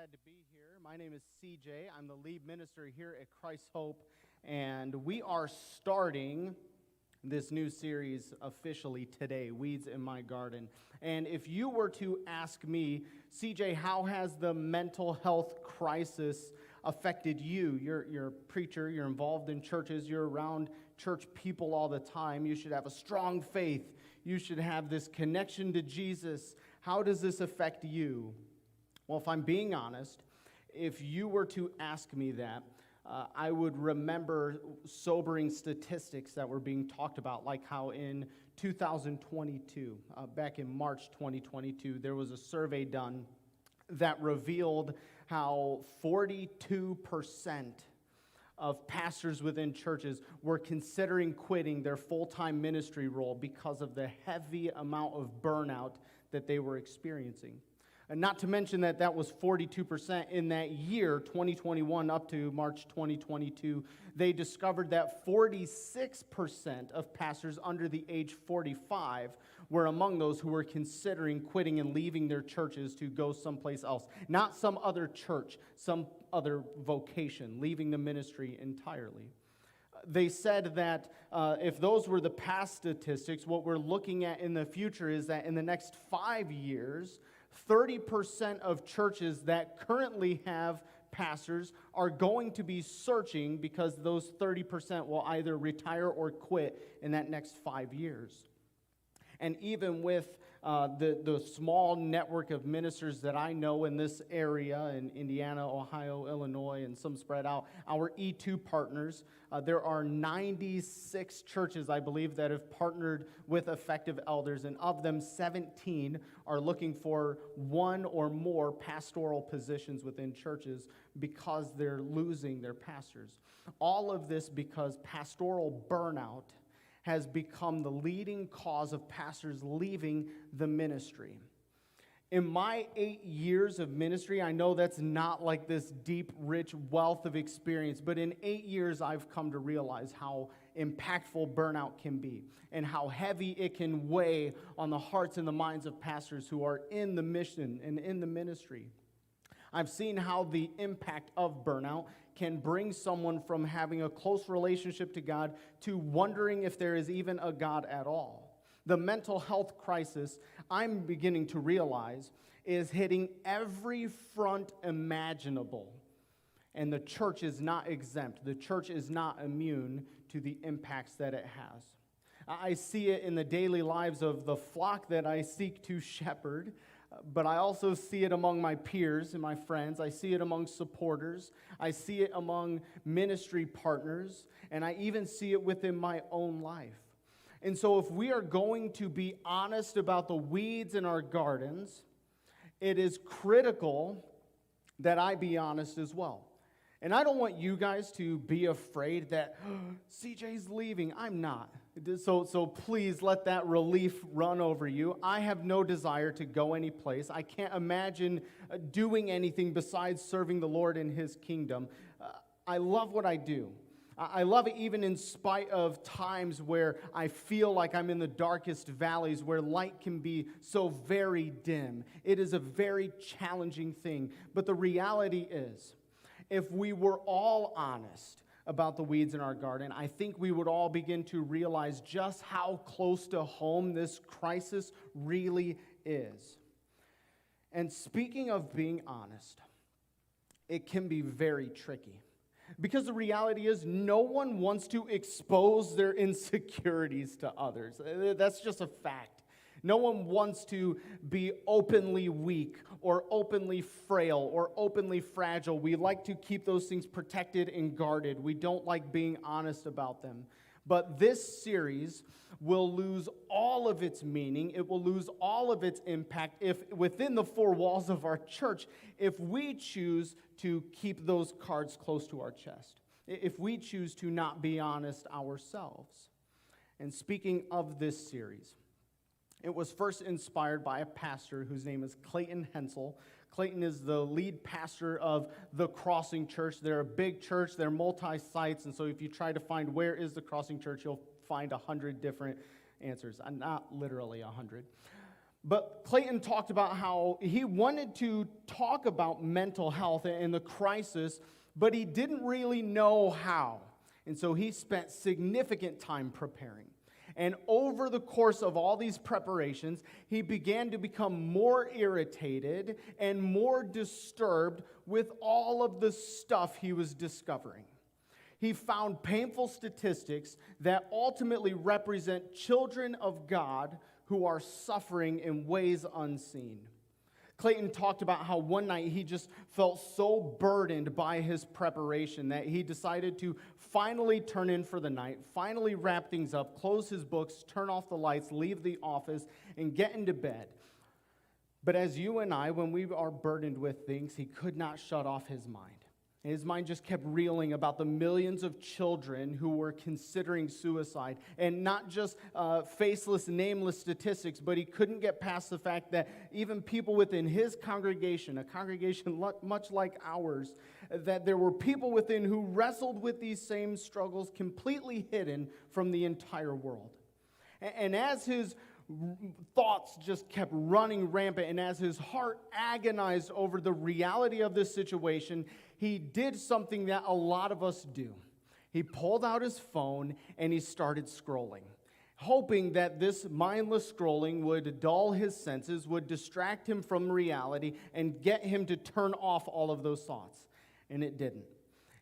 glad to be here. My name is CJ. I'm the lead minister here at Christ Hope, and we are starting this new series officially today, Weeds in My Garden. And if you were to ask me, CJ, how has the mental health crisis affected you? You're a preacher, you're involved in churches, you're around church people all the time. You should have a strong faith. You should have this connection to Jesus. How does this affect you? Well, if I'm being honest, if you were to ask me that, I would remember sobering statistics that were being talked about, like how in 2022, back in March 2022, there was a survey done that revealed how 42% of pastors within churches were considering quitting their full-time ministry role because of the heavy amount of burnout that they were experiencing. And not to mention that was 42% in that year, 2021 up to March 2022. They discovered that 46% of pastors under the age 45 were among those who were considering quitting and leaving their churches to go someplace else. Not some other church, some other vocation, leaving the ministry entirely. They said that if those were the past statistics, what we're looking at in the future is that in the next 5 years, 30% of churches that currently have pastors are going to be searching because those 30% will either retire or quit in that next 5 years. And even with the small network of ministers that I know in this area, in Indiana, Ohio, Illinois, and some spread out, our E2 partners, there are 96 churches, I believe, that have partnered with effective elders, and of them, 17 are looking for one or more pastoral positions within churches because they're losing their pastors. All of this because pastoral burnout has become the leading cause of pastors leaving the ministry. In my 8 years of ministry, I know that's not like this deep, rich wealth of experience, but in 8 years, I've come to realize how impactful burnout can be and how heavy it can weigh on the hearts and the minds of pastors who are in the mission and in the ministry. I've seen how the impact of burnout can bring someone from having a close relationship to God to wondering if there is even a God at all. The mental health crisis, I'm beginning to realize, is hitting every front imaginable. And the church is not exempt. The church is not immune to the impacts that it has. I see it in the daily lives of the flock that I seek to shepherd, but I also see it among my peers and my friends. I see it among supporters. I see it among ministry partners. And I even see it within my own life. And so if we are going to be honest about the weeds in our gardens, it is critical that I be honest as well. And I don't want you guys to be afraid that CJ's leaving. I'm not. So please let that relief run over you. I have no desire to go any place. I can't imagine doing anything besides serving the Lord in His kingdom. I love what I do. I love it even in spite of times where I feel like I'm in the darkest valleys, where light can be so very dim. It is a very challenging thing. But the reality is, if we were all honest about the weeds in our garden, I think we would all begin to realize just how close to home this crisis really is. And speaking of being honest, it can be very tricky. Because the reality is, no one wants to expose their insecurities to others. That's just a fact. No one wants to be openly weak or openly frail or openly fragile. We like to keep those things protected and guarded. We don't like being honest about them. But this series will lose all of its meaning. It will lose all of its impact if within the four walls of our church, if we choose to keep those cards close to our chest, if we choose to not be honest ourselves. And speaking of this series, it was first inspired by a pastor whose name is Clayton Hensel. Clayton is the lead pastor of the Crossing Church. They're a big church. They're multi-sites. And so if you try to find where is the Crossing Church, you'll find 100 different answers. Not literally 100. But Clayton talked about how he wanted to talk about mental health and the crisis, but he didn't really know how. And so he spent significant time preparing. And over the course of all these preparations, he began to become more irritated and more disturbed with all of the stuff he was discovering. He found painful statistics that ultimately represent children of God who are suffering in ways unseen. Clayton talked about how one night he just felt so burdened by his preparation that he decided to finally turn in for the night, finally wrap things up, close his books, turn off the lights, leave the office, and get into bed. But as you and I, when we are burdened with things, he could not shut off his mind. His mind just kept reeling about the millions of children who were considering suicide, and not just faceless, nameless statistics, but he couldn't get past the fact that even people within his congregation, a congregation much like ours, that there were people within who wrestled with these same struggles completely hidden from the entire world. And as his thoughts just kept running rampant, and as his heart agonized over the reality of this situation, he did something that a lot of us do. He pulled out his phone and he started scrolling, hoping that this mindless scrolling would dull his senses, would distract him from reality, and get him to turn off all of those thoughts. And it didn't.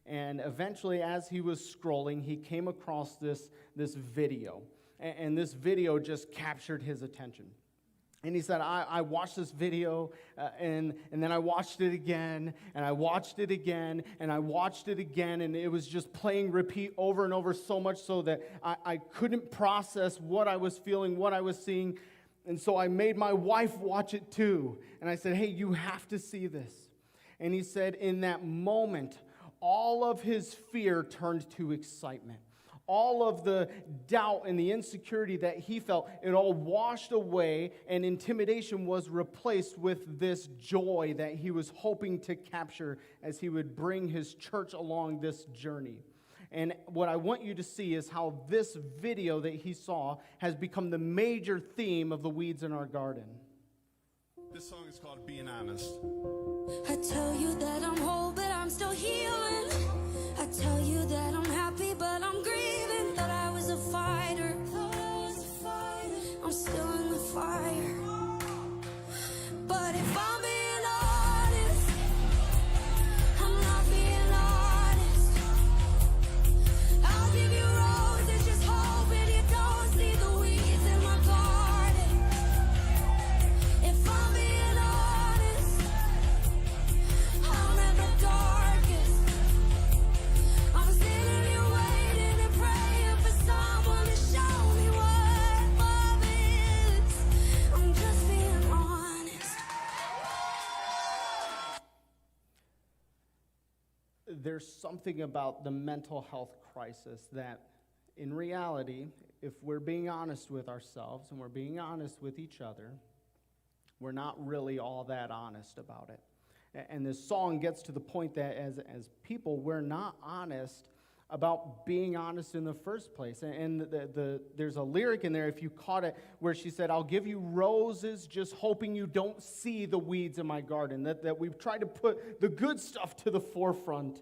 And eventually, as he was scrolling, he came across this video. And this video just captured his attention. And he said, I watched this video, and then I watched it again, and I watched it again, and I watched it again, and it was just playing repeat over and over, so much so that I couldn't process what I was feeling, what I was seeing. And so I made my wife watch it too. And I said, hey, you have to see this. And he said, in that moment, all of his fear turned to excitement. All of the doubt and the insecurity that he felt, it all washed away, and intimidation was replaced with this joy that he was hoping to capture as he would bring his church along this journey. And what I want you to see is how this video that he saw has become the major theme of the Weeds in Our Garden. This song is called Being Honest. I tell you that I'm whole, but I'm still healing. I tell you that I'm happy, but I'm grieving. Thought I was a fighter. I'm still in the fire. But if I'm being honest, I'm not being honest. I'll give you roses, just hoping you don't see the weeds in my garden. If I'm being honest, I'm at the darkest. I'm sitting here waiting and praying for someone to show me what love is. I'm just being honest. There's something about the mental health crisis that, in reality, if we're being honest with ourselves and we're being honest with each other, we're not really all that honest about it. And this song gets to the point that as people, we're not honest about being honest in the first place. And there's a lyric in there, if you caught it, where she said, I'll give you roses just hoping you don't see the weeds in my garden. That we've tried to put the good stuff to the forefront.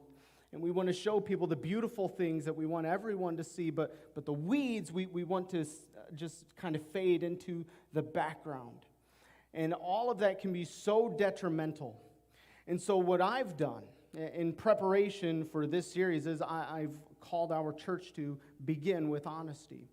And we want to show people the beautiful things that we want everyone to see. But the weeds, we want to just kind of fade into the background. And all of that can be so detrimental. And so what I've done in preparation for this series is I've called our church to begin with honesty.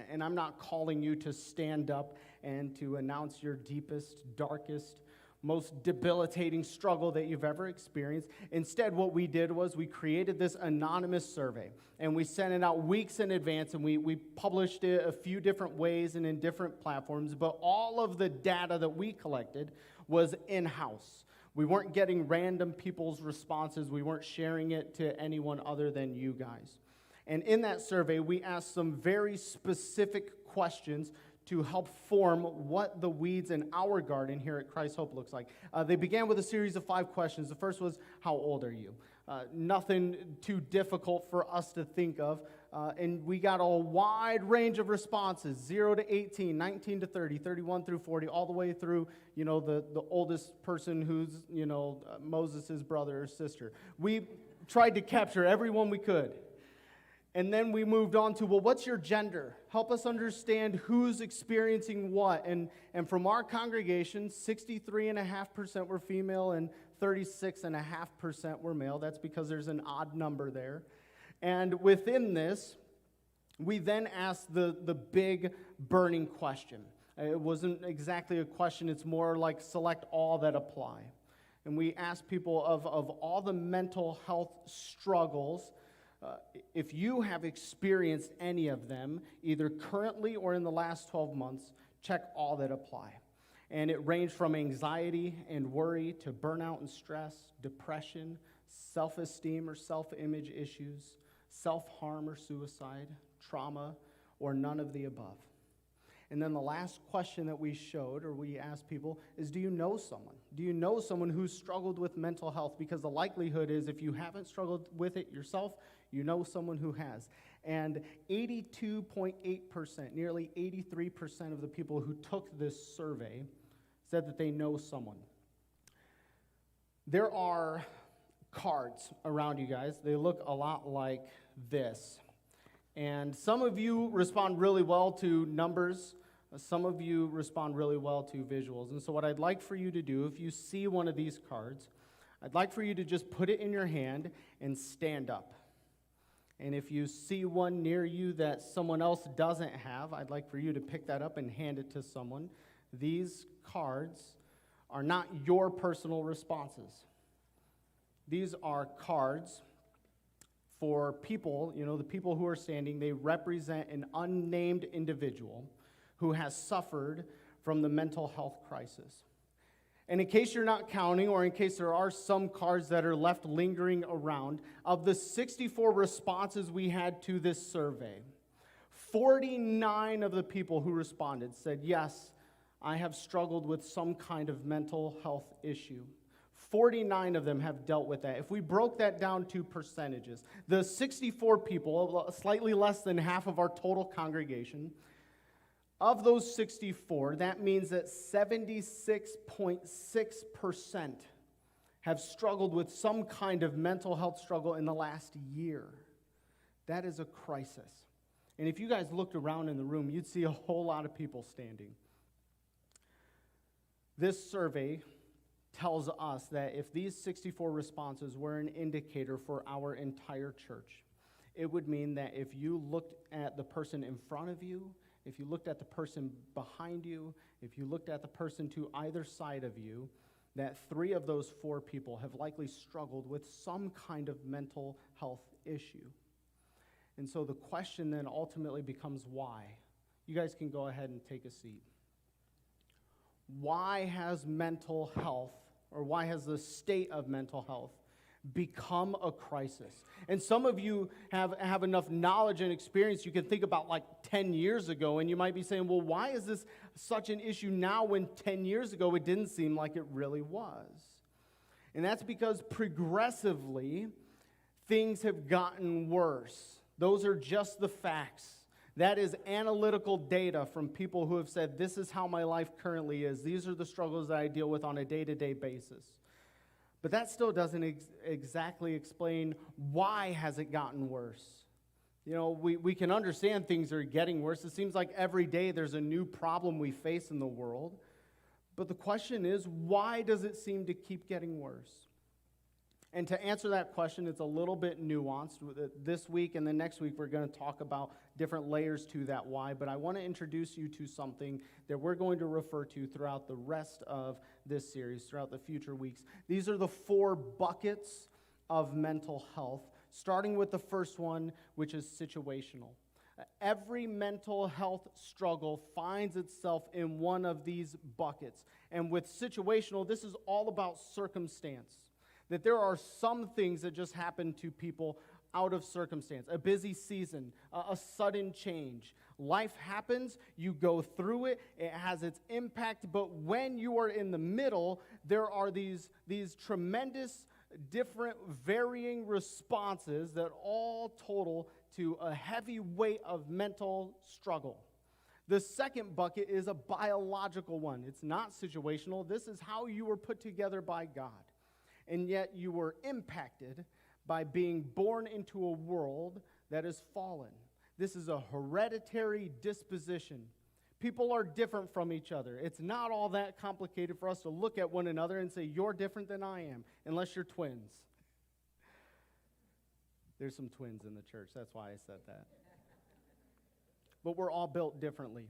And I'm not calling you to stand up and to announce your deepest, darkest, most debilitating struggle that you've ever experienced. Instead, what we did was we created this anonymous survey, and we sent it out weeks in advance, and we published it a few different ways and in different platforms, but all of the data that we collected was in-house. We weren't getting random people's responses. We weren't sharing it to anyone other than you guys. And in that survey, we asked some very specific questions to help form what the weeds in our garden here at Christ Hope looks like. They began with a series of 5 questions. The first was, how old are you? Nothing too difficult for us to think of. And we got a wide range of responses, 0 to 18, 19 to 30, 31 through 40, all the way through, the oldest person who's, Moses' brother or sister. We tried to capture everyone we could. And then we moved on to, well, what's your gender? Help us understand who's experiencing what. And from our congregation, 63.5% were female and 36.5% were male. That's because there's an odd number there. And within this, we then asked the big burning question. It wasn't exactly a question. It's more like select all that apply. And we asked people of all the mental health struggles, if you have experienced any of them, either currently or in the last 12 months, check all that apply. And it ranged from anxiety and worry to burnout and stress, depression, self-esteem or self-image issues, self-harm or suicide, trauma, or none of the above. And then the last question that we showed, or we asked people, is do you know someone? Do you know someone who's struggled with mental health? Because the likelihood is if you haven't struggled with it yourself, you know someone who has. And 82.8%, nearly 83% of the people who took this survey said that they know someone. There are cards around you guys. They look a lot like this. And some of you respond really well to numbers. Some of you respond really well to visuals. And so what I'd like for you to do, if you see one of these cards, I'd like for you to just put it in your hand and stand up. And if you see one near you that someone else doesn't have, I'd like for you to pick that up and hand it to someone. These cards are not your personal responses. These are cards for people, the people who are standing. They represent an unnamed individual who has suffered from the mental health crisis. And in case you're not counting, or in case there are some cards that are left lingering around, of the 64 responses we had to this survey, 49 of the people who responded said, yes, I have struggled with some kind of mental health issue. 49 of them have dealt with that. If we broke that down to percentages, the 64 people, slightly less than half of our total congregation, of those 64, that means that 76.6% have struggled with some kind of mental health struggle in the last year. That is a crisis. And if you guys looked around in the room, you'd see a whole lot of people standing. This survey tells us that if these 64 responses were an indicator for our entire church, it would mean that if you looked at the person in front of you, if you looked at the person behind you, if you looked at the person to either side of you, that 3 of those 4 people have likely struggled with some kind of mental health issue. And so the question then ultimately becomes why. You guys can go ahead and take a seat. Why has mental health, or why has the state of mental health become a crisis? And some of you have enough knowledge and experience, you can think about like 10 years ago, and you might be saying, well, why is this such an issue now when 10 years ago it didn't seem like it really was? And that's because progressively things have gotten worse. Those are just the facts. That is analytical data from people who have said, this is how my life currently is. These are the struggles that I deal with on a day-to-day basis. But that still doesn't exactly explain why has it gotten worse. We can understand things are getting worse. It seems like every day there's a new problem we face in the world. But the question is, why does it seem to keep getting worse? And to answer that question, it's a little bit nuanced. This week and the next week, we're going to talk about different layers to that why. But I want to introduce you to something that we're going to refer to throughout the rest of this series, throughout the future weeks. These are the 4 buckets of mental health, starting with the first one, which is situational. Every mental health struggle finds itself in one of these buckets. And with situational, this is all about circumstance. That there are some things that just happen to people out of circumstance. A busy season, a sudden change. Life happens, you go through it, it has its impact, but when you are in the middle, there are these tremendous, different, varying responses that all total to a heavy weight of mental struggle. The second bucket is a biological one. It's not situational. This is how you were put together by God. And yet you were impacted by being born into a world that is fallen. This is a hereditary disposition. People are different from each other. It's not all that complicated for us to look at one another and say, you're different than I am, unless you're twins. There's some twins in the church. That's why I said that. But we're all built differently.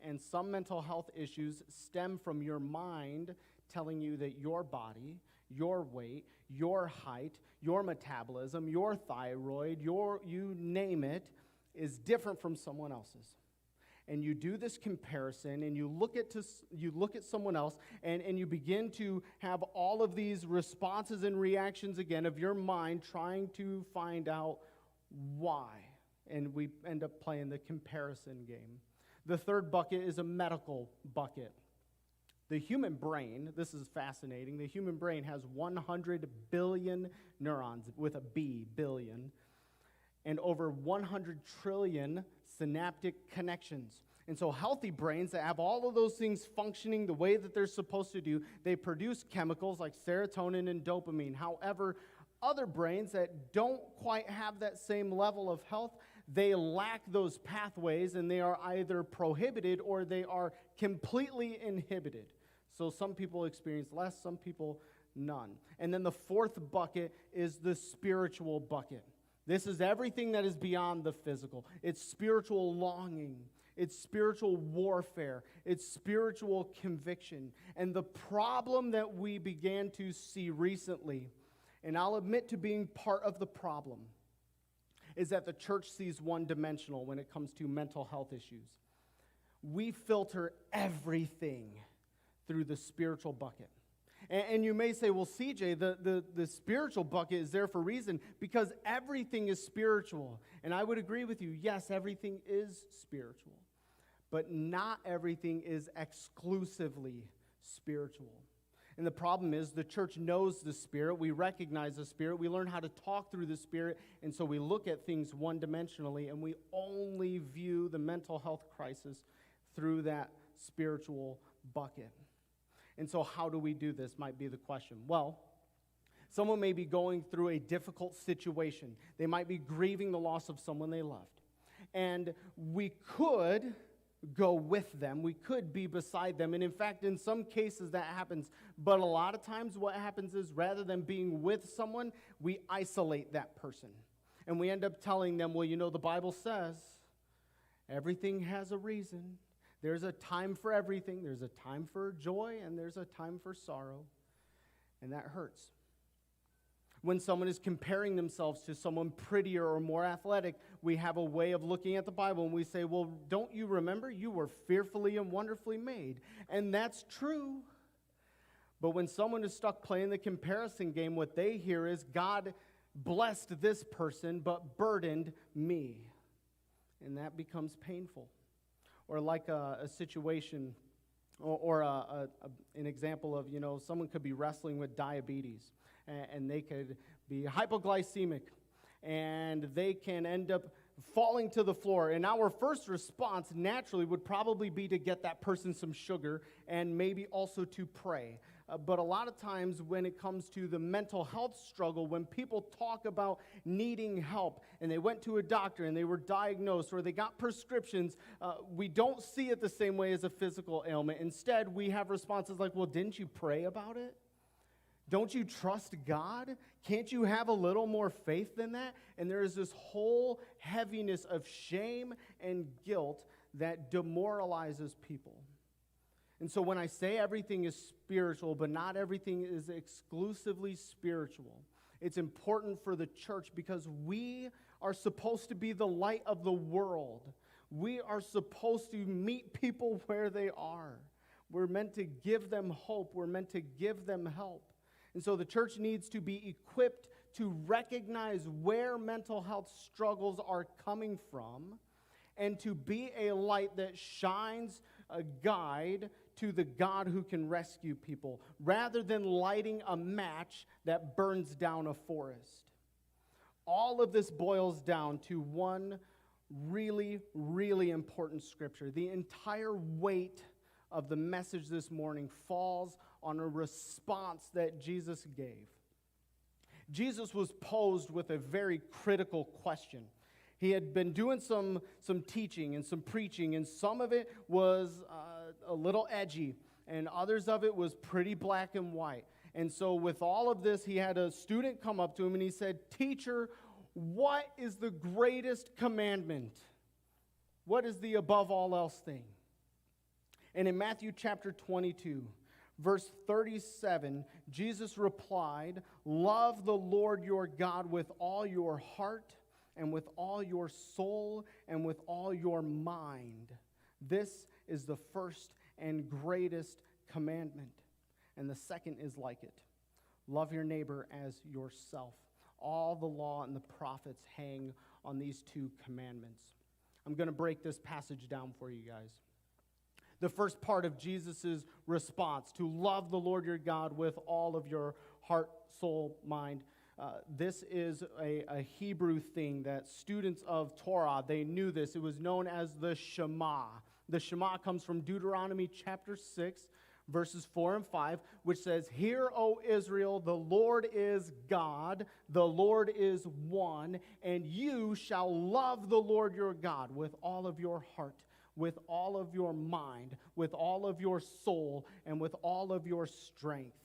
And some mental health issues stem from your mind telling you that your body, your weight, your height, your metabolism, your thyroid, you name it, is different from someone else's. And you do this comparison, and you look at someone else, and you begin to have all of these responses and reactions again of your mind trying to find out why. And we end up playing the comparison game. The third bucket is a medical bucket. The human brain, this is fascinating, the human brain has 100 billion neurons, with a B, billion, and over 100 trillion synaptic connections. And so healthy brains that have all of those things functioning the way that they're supposed to do, they produce chemicals like serotonin and dopamine. However, other brains that don't quite have that same level of health, they lack those pathways, and they are either prohibited or they are completely inhibited. So some people experience less, some people none. And then the fourth bucket is the spiritual bucket. This is everything that is beyond the physical. It's spiritual longing. It's spiritual warfare. It's spiritual conviction. And the problem that we began to see recently, and I'll admit to being part of the problem, is that the church sees one-dimensional when it comes to mental health issues. We filter everything through the spiritual bucket. And you may say, well, CJ, the spiritual bucket is there for a reason, because everything is spiritual. And I would agree with you. Yes, everything is spiritual. But not everything is exclusively spiritual. And the problem is the church knows the Spirit. We recognize the Spirit. We learn how to talk through the Spirit. And so we look at things one-dimensionally, and we only view the mental health crisis through that spiritual bucket. And so how do we do this might be the question. Well, someone may be going through a difficult situation. They might be grieving the loss of someone they loved. And we could go with them. We could be beside them. And in fact, in some cases that happens. But a lot of times what happens is, rather than being with someone, we isolate that person. And we end up telling them, well, you know, the Bible says everything has a reason. There's a time for everything. There's a time for joy, and there's a time for sorrow. And that hurts. When someone is comparing themselves to someone prettier or more athletic, we have a way of looking at the Bible, and we say, well, don't you remember? You were fearfully and wonderfully made. And that's true. But when someone is stuck playing the comparison game, what they hear is, God blessed this person but burdened me. And that becomes painful. Or like a situation, or an example of, you know, someone could be wrestling with diabetes, and they could be hypoglycemic, and they can end up falling to the floor. And our first response naturally would probably be to get that person some sugar, and maybe also to pray. But a lot of times when it comes to the mental health struggle, when people talk about needing help, and they went to a doctor and they were diagnosed, or they got prescriptions, we don't see it the same way as a physical ailment. Instead, we have responses like, well, didn't you pray about it? Don't you trust God? Can't you have a little more faith than that? And there is this whole heaviness of shame and guilt that demoralizes people. And so when I say everything is spiritual, but not everything is exclusively spiritual, it's important for the church because we are supposed to be the light of the world. We are supposed to meet people where they are. We're meant to give them hope. We're meant to give them help. And so the church needs to be equipped to recognize where mental health struggles are coming from, and to be a light that shines a guide to the God who can rescue people, rather than lighting a match that burns down a forest. all of this boils down to one really, really important scripture. The entire weight of the message this morning falls on a response that Jesus gave. Jesus was posed with a very critical question. He had been doing some teaching and some preaching, and some of it was a little edgy, and others of it was pretty black and white. And so with all of this, he had a student come up to him, and he said, "Teacher, what is the greatest commandment? What is the above all else thing?" And in Matthew chapter 22, verse 37, Jesus replied, "Love the Lord your God with all your heart and with all your soul and with all your mind. This is the first and greatest commandment. And the second is like it. Love your neighbor as yourself. All the law and the prophets hang on these two commandments." I'm going to break this passage down for you guys. The first part of Jesus' response, to love the Lord your God with all of your heart, soul, mind. This is a Hebrew thing that students of Torah, they knew this. It was known as the Shema. The Shema comes from Deuteronomy chapter 6, verses 4 and 5, which says, "Hear, O Israel, the Lord is God, the Lord is one, and you shall love the Lord your God with all of your heart, with all of your mind, with all of your soul, and with all of your strength."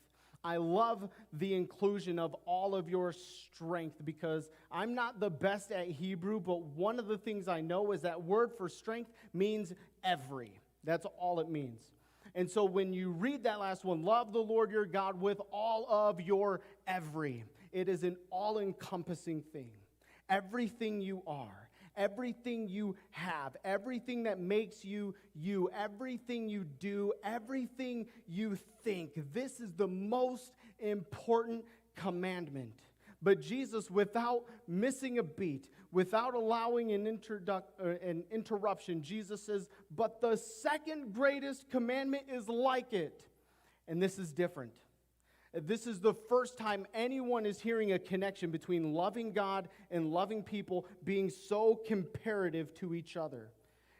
I love the inclusion of all of your strength because I'm not the best at Hebrew, but one of the things I know is that word for strength means every. That's all it means. And so when you read that last one, love the Lord your God with all of your every, it is an all-encompassing thing. Everything you are, everything you have, everything that makes you you, everything you do, everything you think. This is the most important commandment. But Jesus, without missing a beat, without allowing an interruption, Jesus says, "But the second greatest commandment is like it." And this is different. This is the first time anyone is hearing a connection between loving God and loving people being so comparative to each other.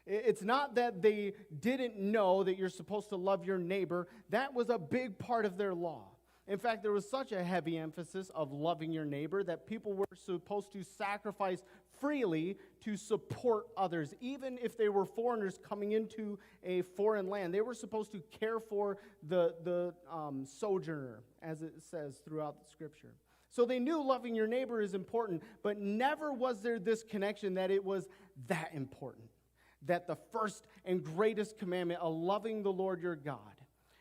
It's not that they didn't know that you're supposed to love your neighbor. That was a big part of their law. In fact, there was such a heavy emphasis of loving your neighbor that people were supposed to sacrifice freely to support others. Even if they were foreigners coming into a foreign land, they were supposed to care for the sojourner, as it says throughout the scripture. So they knew loving your neighbor is important, but never was there this connection that it was that important. That the first and greatest commandment of loving the Lord your God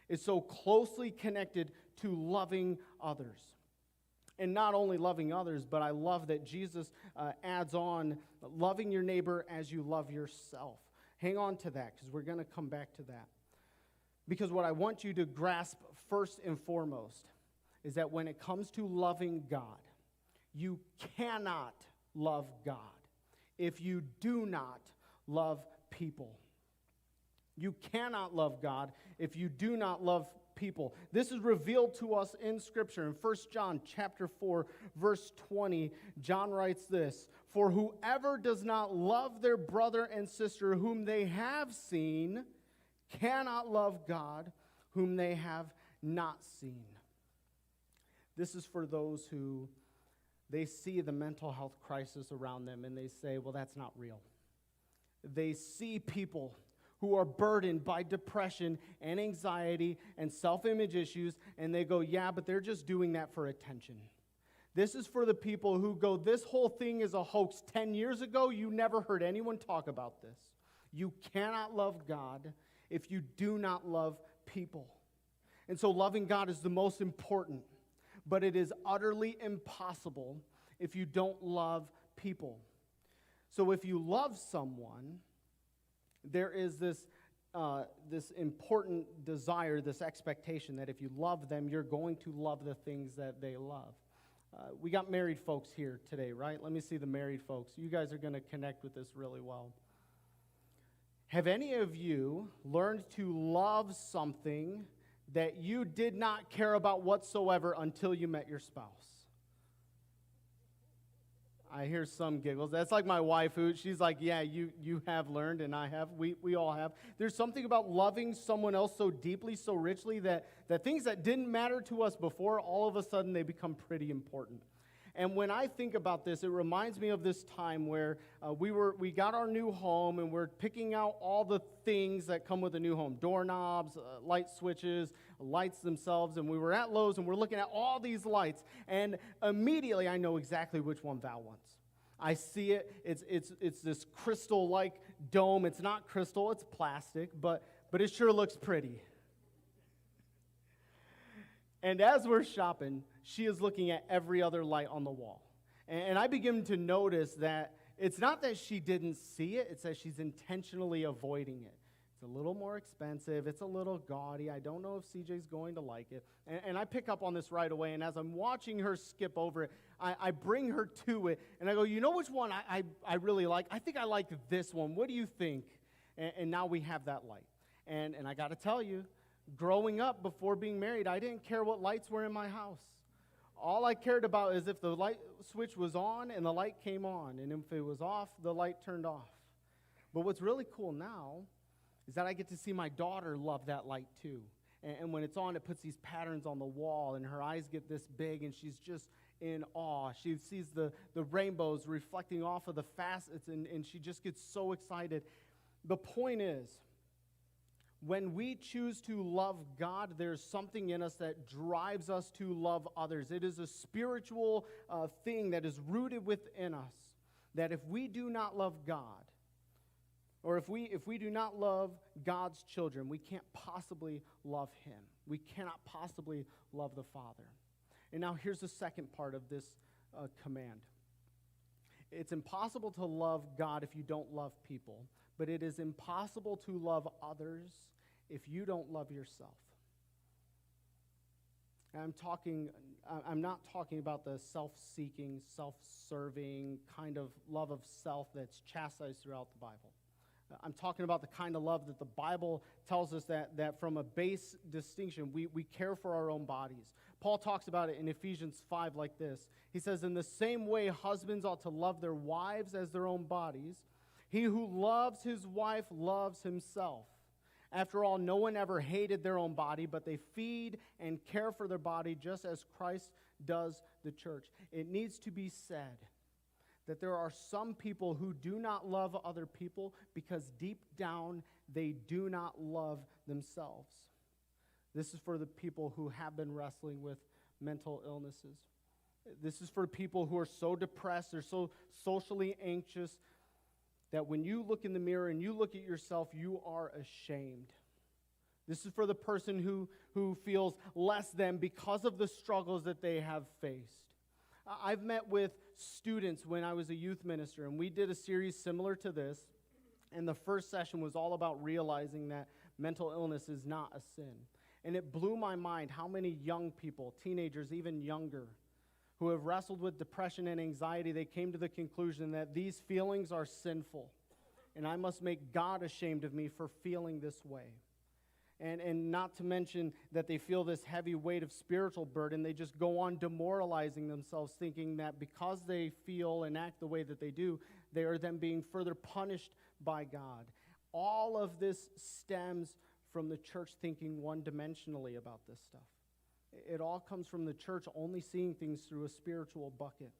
is so closely connected to loving others. And not only loving others, but I love that Jesus adds on loving your neighbor as you love yourself. Hang on to that, because we're going to come back to that. Because what I want you to grasp first and foremost is that when it comes to loving God, you cannot love God if you do not love people. You cannot love God if you do not love people. This is revealed to us in Scripture. In 1 John chapter 4, verse 20, John writes this, "For whoever does not love their brother and sister whom they have seen cannot love God whom they have not seen." This is for those who they see the mental health crisis around them and they say, well, that's not real. They see people who are burdened by depression and anxiety and self-image issues, and they go, yeah, but they're just doing that for attention. This is for the people who go, this whole thing is a hoax. 10 years ago, you never heard anyone talk about this. You cannot love God if you do not love people. And so loving God is the most important, but it is utterly impossible if you don't love people. So if you love someone, there is this important desire, this expectation that if you love them, you're going to love the things that they love. We got married folks here today, right? Let me see the married folks. You guys are going to connect with this really well. Have any of you learned to love something that you did not care about whatsoever until you met your spouse? I hear some giggles. That's like my wife, who she's like, yeah, you have learned, and I have. We all have. There's something about loving someone else so deeply, so richly, that things that didn't matter to us before, all of a sudden they become pretty important. And when I think about this, it reminds me of this time where we got our new home, and we're picking out all the things that come with a new home: doorknobs, light switches, lights themselves. And we were at Lowe's, and we're looking at all these lights, and immediately I know exactly which one Val wants. I see it. It's this crystal-like dome. It's not crystal. It's plastic, but it sure looks pretty. And as we're shopping, she is looking at every other light on the wall. And I begin to notice that it's not that she didn't see it, it's that she's intentionally avoiding it. It's a little more expensive, it's a little gaudy, I don't know if CJ's going to like it. And I pick up on this right away, and as I'm watching her skip over it, I bring her to it, and I go, you know which one I really like? I think I like this one. What do you think? And now we have that light. And I got to tell you, growing up, before being married, I didn't care what lights were in my house. All I cared about is if the light switch was on and the light came on, and if it was off, the light turned off. But what's really cool now is that I get to see my daughter love that light too. And when it's on, it puts these patterns on the wall, and her eyes get this big, and she's just in awe. She sees the rainbows reflecting off of the facets, and she just gets so excited. The point is, when we choose to love God, there's something in us that drives us to love others. It is a spiritual thing that is rooted within us, that if we do not love God, or if we do not love God's children, we can't possibly love Him. We cannot possibly love the Father. And now here's the second part of this command. It's impossible to love God if you don't love people, but it is impossible to love others if you don't love yourself. And I'm not talking about the self-seeking, self-serving kind of love of self that's chastised throughout the Bible. I'm talking about the kind of love that the Bible tells us that from a base distinction, we care for our own bodies. Paul talks about it in Ephesians 5 like this. He says, in the same way, husbands ought to love their wives as their own bodies. He who loves his wife loves himself. After all, no one ever hated their own body, but they feed and care for their body just as Christ does the church. It needs to be said that there are some people who do not love other people because deep down they do not love themselves. This is for the people who have been wrestling with mental illnesses. This is for people who are so depressed, they're so socially anxious, that when you look in the mirror and you look at yourself, you are ashamed. This is for the person who feels less than because of the struggles that they have faced. I've met with students when I was a youth minister, and we did a series similar to this, and the first session was all about realizing that mental illness is not a sin. And it blew my mind how many young people, teenagers, even younger, who have wrestled with depression and anxiety, they came to the conclusion that these feelings are sinful, and I must make God ashamed of me for feeling this way. And not to mention that they feel this heavy weight of spiritual burden. They just go on demoralizing themselves, thinking that because they feel and act the way that they do, they are then being further punished by God. All of this stems from the church thinking one-dimensionally about this stuff. It all comes from the church only seeing things through a spiritual bucket.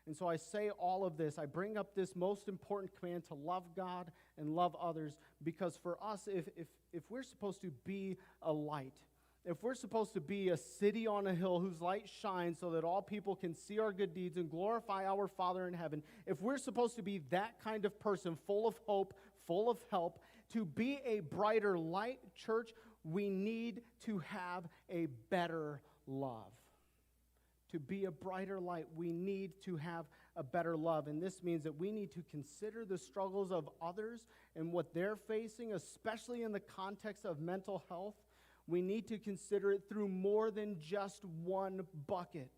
And so I say all of this. I bring up this most important command to love God and love others, because for us, if we're supposed to be a light, if we're supposed to be a city on a hill whose light shines so that all people can see our good deeds and glorify our Father in heaven, if we're supposed to be that kind of person, full of hope, full of help, to be a brighter light, church, we need to have a better love. To be a brighter light, we need to have a better love. And this means that we need to consider the struggles of others and what they're facing, especially in the context of mental health. We need to consider it through more than just one bucket.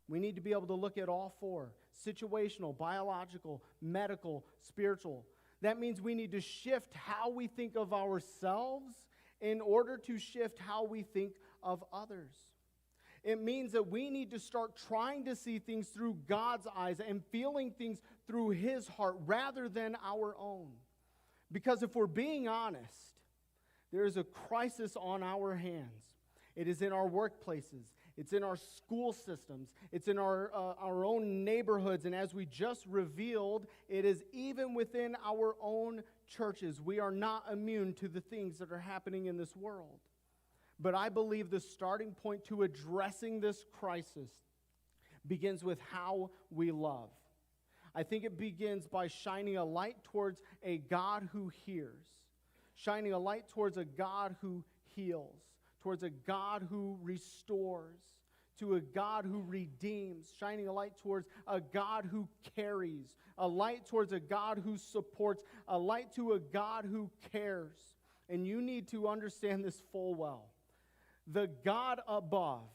We need to be able to look at all four: situational, biological, medical, spiritual. That means we need to shift how we think of ourselves in order to shift how we think of others. It means that we need to start trying to see things through God's eyes and feeling things through His heart rather than our own. Because if we're being honest, there is a crisis on our hands. It is in our workplaces. It's in our school systems. It's in our own neighborhoods. And as we just revealed, it is even within our own churches. We are not immune to the things that are happening in this world. But I believe the starting point to addressing this crisis begins with how we love. I think it begins by shining a light towards a God who hears, shining a light towards a God who heals, towards a God who restores, to a God who redeems, shining a light towards a God who carries, a light towards a God who supports, a light to a God who cares. And you need to understand this full well. The God above,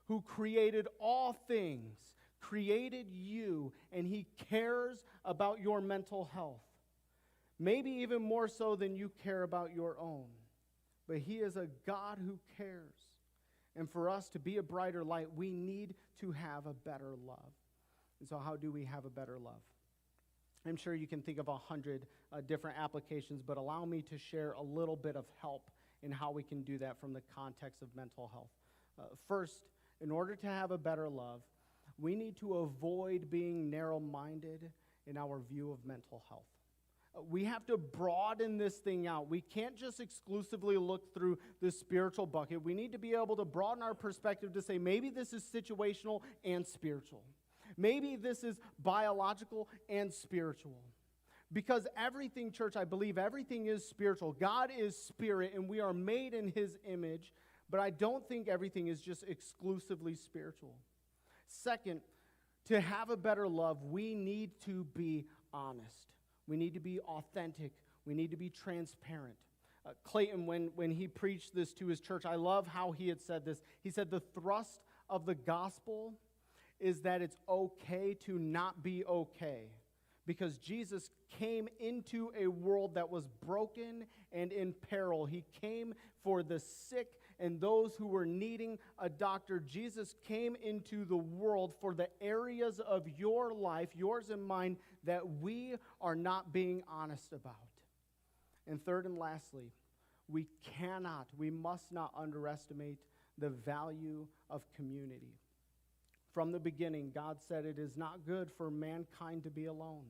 who created all things, created you, and He cares about your mental health. Maybe even more so than you care about your own. But He is a God who cares. And for us to be a brighter light, we need to have a better love. And so how do we have a better love? I'm sure you can think of 100 different applications, but allow me to share a little bit of help in how we can do that from the context of mental health. First, in order to have a better love, we need to avoid being narrow-minded in our view of mental health. We have to broaden this thing out. We can't just exclusively look through the spiritual bucket. We need to be able to broaden our perspective to say maybe this is situational and spiritual. Maybe this is biological and spiritual. Because everything, church, I believe everything is spiritual. God is spirit, and we are made in His image, but I don't think everything is just exclusively spiritual. Second, to have a better love, we need to be honest. We need to be authentic. We need to be transparent. Clayton, when he preached this to his church, I love how he had said this. He said the thrust of the gospel is that it's okay to not be okay. Because Jesus came into a world that was broken and in peril. He came for the sick and those who were needing a doctor. Jesus came into the world for the areas of your life, yours and mine, that we are not being honest about. And third and lastly, we must not underestimate the value of community. From the beginning, God said it is not good for mankind to be alone.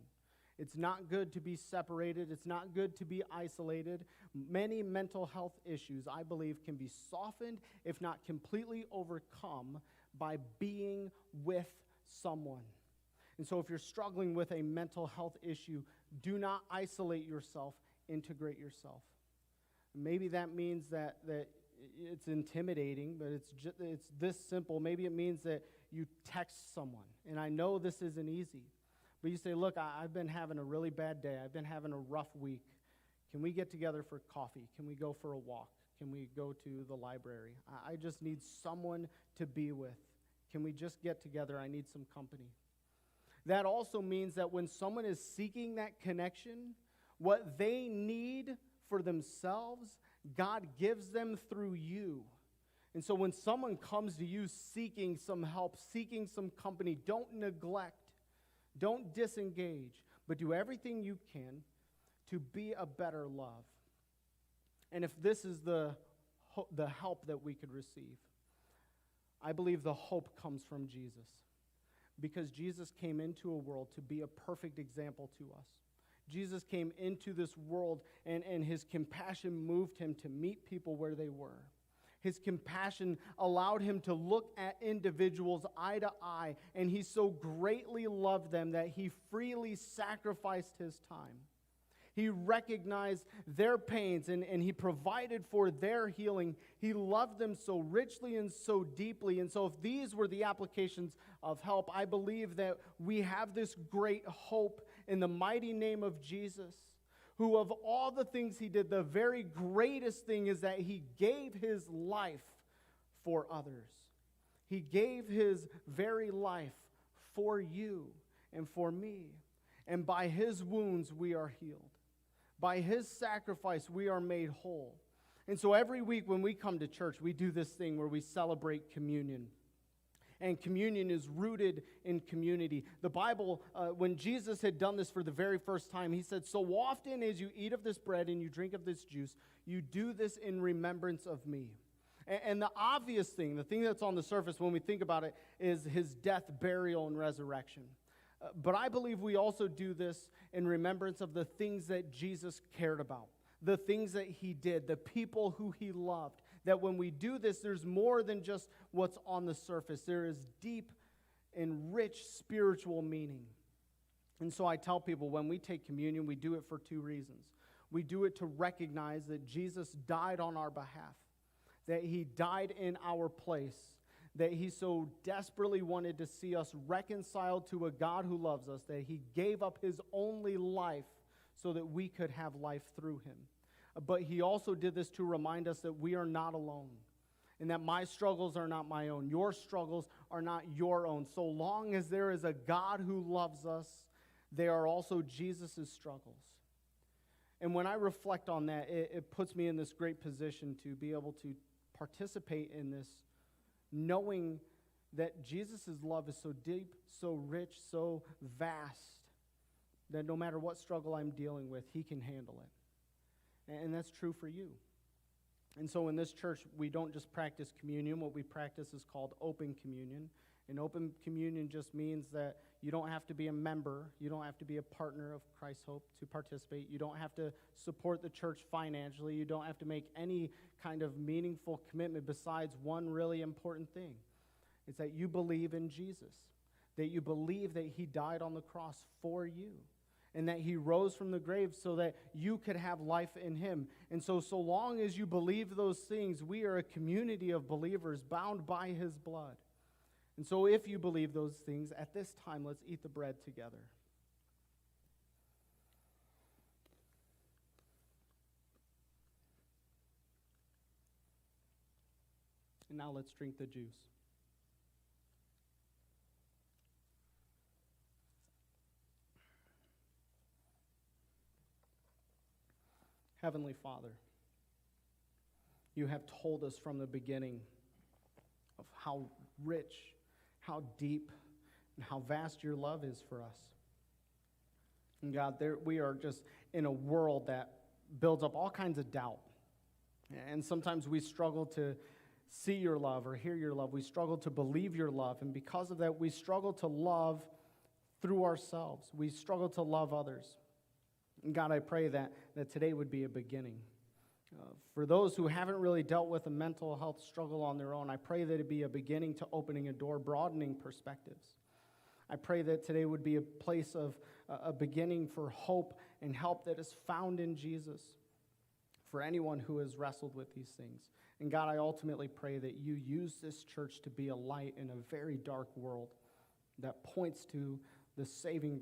It's not good to be separated. It's not good to be isolated. Many mental health issues, I believe, can be softened, if not completely overcome, by being with someone. And so if you're struggling with a mental health issue, do not isolate yourself, integrate yourself. Maybe that means that it's intimidating, but it's this simple. Maybe it means that you text someone. And I know this isn't easy. But you say, look, I've been having a really bad day. I've been having a rough week. Can we get together for coffee? Can we go for a walk? Can we go to the library? I just need someone to be with. Can we just get together? I need some company. That also means that when someone is seeking that connection, what they need for themselves, God gives them through you. And so when someone comes to you seeking some help, seeking some company, don't neglect. Don't disengage, but do everything you can to be a better love. And if this is the help that we could receive, I believe the hope comes from Jesus. Because Jesus came into a world to be a perfect example to us. Jesus came into this world and His compassion moved Him to meet people where they were. His compassion allowed Him to look at individuals eye to eye, and He so greatly loved them that He freely sacrificed His time. He recognized their pains, and He provided for their healing. He loved them so richly and so deeply. And so if these were the applications of help, I believe that we have this great hope in the mighty name of Jesus, who of all the things He did, the very greatest thing is that He gave His life for others. He gave His very life for you and for me. And by His wounds we are healed. By His sacrifice we are made whole. And so every week when we come to church, we do this thing where we celebrate communion. And communion is rooted in community. The Bible, when Jesus had done this for the very first time, he said, "So often as you eat of this bread and you drink of this juice, you do this in remembrance of me." And the obvious thing, the thing that's on the surface when we think about it, is his death, burial, and resurrection. But I believe we also do this in remembrance of the things that Jesus cared about, the things that he did, the people who he loved. That when we do this, there's more than just what's on the surface. There is deep and rich spiritual meaning. And so I tell people when we take communion, we do it for two reasons. We do it to recognize that Jesus died on our behalf, that he died in our place, that he so desperately wanted to see us reconciled to a God who loves us, that he gave up his only life so that we could have life through him. But he also did this to remind us that we are not alone, and that my struggles are not my own. Your struggles are not your own. So long as there is a God who loves us, they are also Jesus' struggles. And when I reflect on that, it puts me in this great position to be able to participate in this, knowing that Jesus' love is so deep, so rich, so vast, that no matter what struggle I'm dealing with, he can handle it. And that's true for you. And so in this church, we don't just practice communion. What we practice is called open communion. And open communion just means that you don't have to be a member. You don't have to be a partner of Christ's Hope to participate. You don't have to support the church financially. You don't have to make any kind of meaningful commitment besides one really important thing. It's that you believe in Jesus, that you believe that he died on the cross for you, and that he rose from the grave so that you could have life in him. And so long as you believe those things, we are a community of believers bound by his blood. And so if you believe those things, at this time, let's eat the bread together. And now let's drink the juice. Heavenly Father, you have told us from the beginning of how rich, how deep, and how vast your love is for us. And God, we are just in a world that builds up all kinds of doubt. And sometimes we struggle to see your love or hear your love. We struggle to believe your love. And because of that, we struggle to love through ourselves. We struggle to love others. And God, I pray that today would be a beginning. For those who haven't really dealt with a mental health struggle on their own, I pray that it be a beginning to opening a door, broadening perspectives. I pray that today would be a place of a beginning for hope and help that is found in Jesus for anyone who has wrestled with these things. And God, I ultimately pray that you use this church to be a light in a very dark world that points to the saving grace